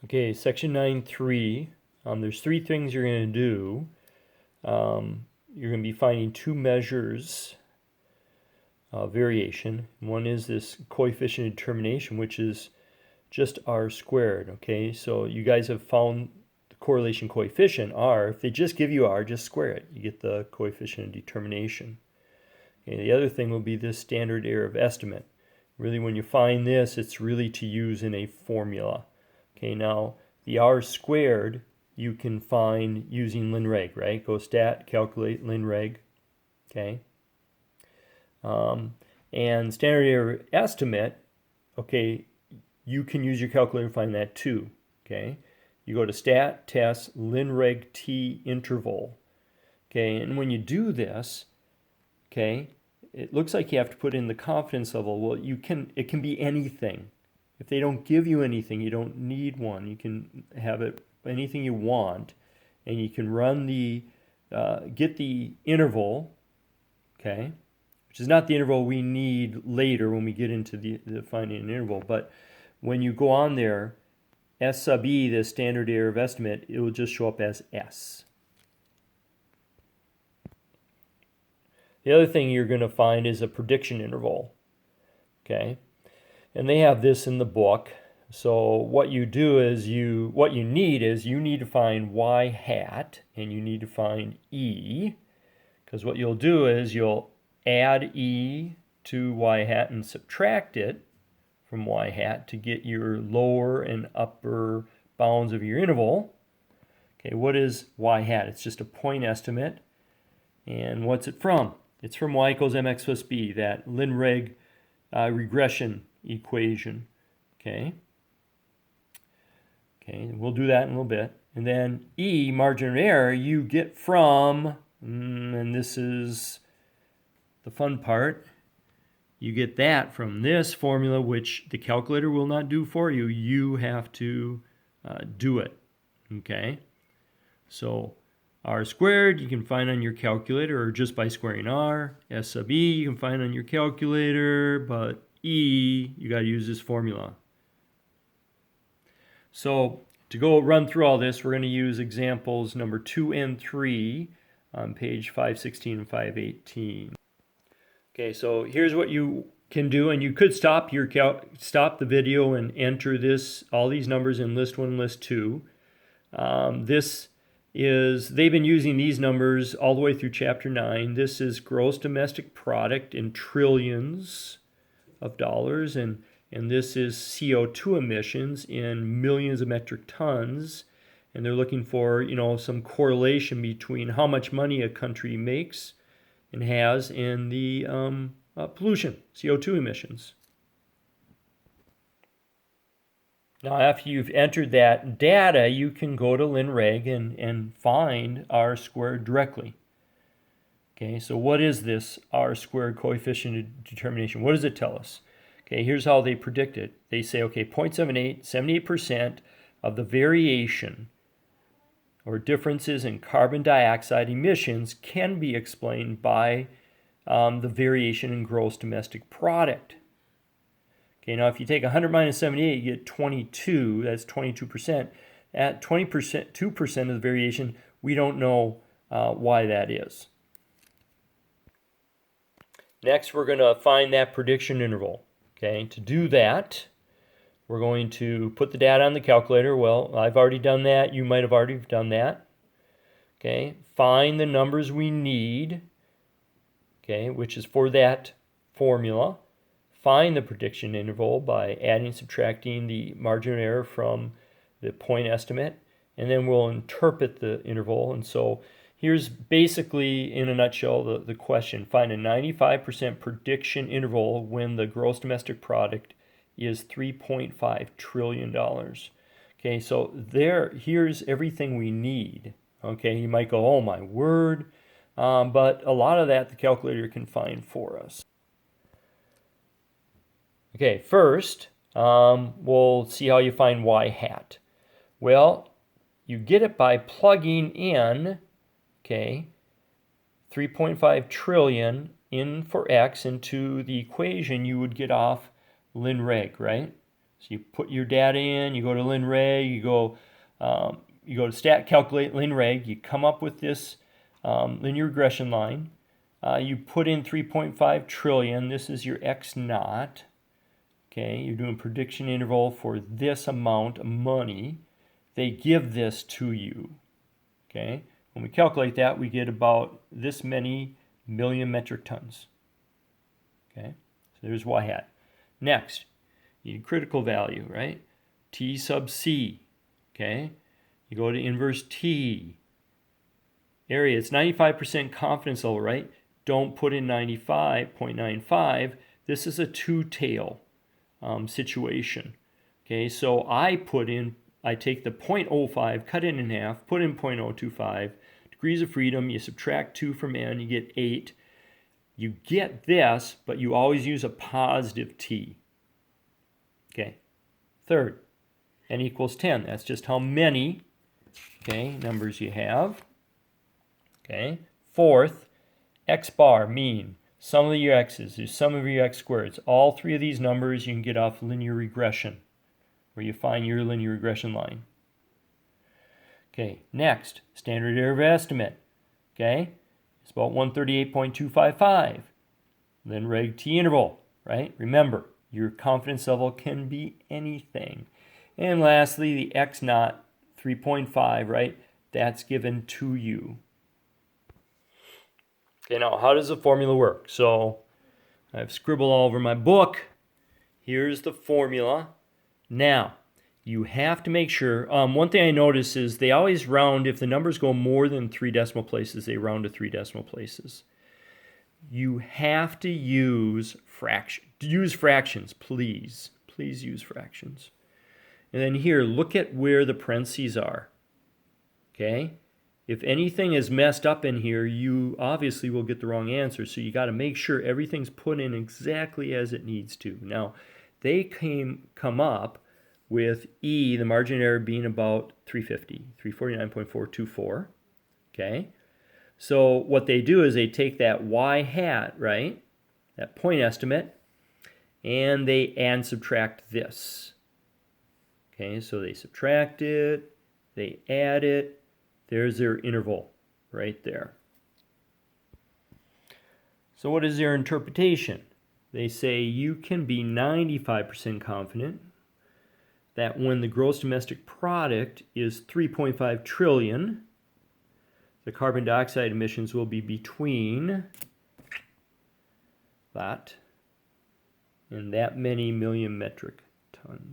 Okay, section 9.3. There's three things you're going to do. You're going to be finding two measures of variation. One is this coefficient of determination, which is just r squared. Okay, so you guys have found the correlation coefficient, r. If they just give you r, just square it. You get the coefficient of determination. Okay, the other thing will be this standard error of estimate. Really, when you find this, it's really to use in a formula. Okay, now the r squared you can find using linreg, right? Go stat, calculate linreg. Okay. And standard error estimate, okay, you can use your calculator to find that too. Okay. You go to stat, test, linreg t interval. Okay, and when you do this, okay, it looks like you have to put in the confidence level. Well, it can be anything. If they don't give you anything, you don't need one. You can have it anything you want, and you can run get the interval, okay, which is not the interval we need later when we get into the finding an interval. But when you go on there, S sub e, the standard error of estimate, it will just show up as S. The other thing you're going to find is a prediction interval, okay? And they have this in the book. So what you do is you need to find y hat, and you need to find e, because what you'll do is you'll add e to y hat and subtract it from y hat to get your lower and upper bounds of your interval. Okay, what is y hat? It's just a point estimate. And what's it from? It's from y equals mx plus b, that linreg regression equation. Okay, we'll do that in a little bit. And then E, margin of error, you get from, and this is the fun part, you get that from this formula, which the calculator will not do for you. You have to do it. Okay, so r squared you can find on your calculator, or just by squaring r. S sub e you can find on your calculator, but e, you got to use this formula. So to go run through all this, we're going to use examples number 2 and 3 on page 516 and 518. Okay, so here's what you can do, and you could stop the video and enter all these numbers in list 1 and list 2. They've been using these numbers all the way through chapter 9. This is gross domestic product in trillions of dollars, and this is CO2 emissions in millions of metric tons, and they're looking for some correlation between how much money a country makes and has in the pollution, CO2 emissions. Now, after you've entered that data, you can go to linreg and find r squared directly. Okay, so what is this r squared coefficient of determination? What does it tell us? Okay, here's how they predict it. They say, okay, 0.78, 78% of the variation or differences in carbon dioxide emissions can be explained by the variation in gross domestic product. Okay, now if you take 100 minus 78, you get 22. That's 22%. At 20%, 2% of the variation, we don't know why that is. Next, we're going to find that prediction interval. Okay, to do that, we're going to put the data on the calculator. Well, I've already done that. You might have already done that. Okay, find the numbers we need, okay, which is for that formula. Find the prediction interval by adding and subtracting the margin of error from the point estimate, and then we'll interpret the interval. And so here's basically, in a nutshell, the question. Find a 95% prediction interval when the gross domestic product is $3.5 trillion. Okay, so here's everything we need. Okay, you might go, oh my word, but a lot of that the calculator can find for us. Okay, first, we'll see how you find y hat. Well, you get it by plugging in, okay, 3.5 trillion in for x into the equation you would get off linreg, right? So you put your data in, you go to LinReg, you go to stat calculate LinReg, you come up with this linear regression line. You put in 3.5 trillion. This is your X naught. Okay, you're doing prediction interval for this amount of money. They give this to you. Okay, when we calculate that, we get about this many million metric tons. Okay, so there's y hat. Next, you need critical value, right? T sub C. Okay, you go to inverse T. Area, it's 95% confidence level, right? Don't put in 95.95. This is a two-tail situation. Okay, so I take the 0.05, cut it in half, put in 0.025. Degrees of freedom, you subtract 2 from n, you get 8. You get this, but you always use a positive t. Okay, third, n equals 10. That's just how many, okay, numbers you have. Okay, fourth, x bar, mean, sum of your x's is sum of your x squareds. All three of these numbers you can get off linear regression, where you find your linear regression line. Okay, next, standard error of estimate. Okay, it's about 138.255. Then reg t interval, right? Remember, your confidence level can be anything. And lastly, the x naught, 3.5, right? That's given to you. Okay, now how does the formula work? So I've scribbled all over my book. Here's the formula. Now, you have to make sure, one thing I notice is they always round, if the numbers go more than 3 decimal places, they round to 3 decimal places. You have to use fractions, please. Please use fractions. And then here, look at where the parentheses are. Okay? If anything is messed up in here, you obviously will get the wrong answer. So you got to make sure everything's put in exactly as it needs to. Now, they come up with E, the margin of error, being about 350, 349.424. Okay? So what they do is they take that y hat, right, that point estimate, and they add and subtract this. Okay, so they subtract it, they add it, there's their interval right there. So what is their interpretation? They say you can be 95% confident that when the gross domestic product is 3.5 trillion, the carbon dioxide emissions will be between that and that many million metric tons.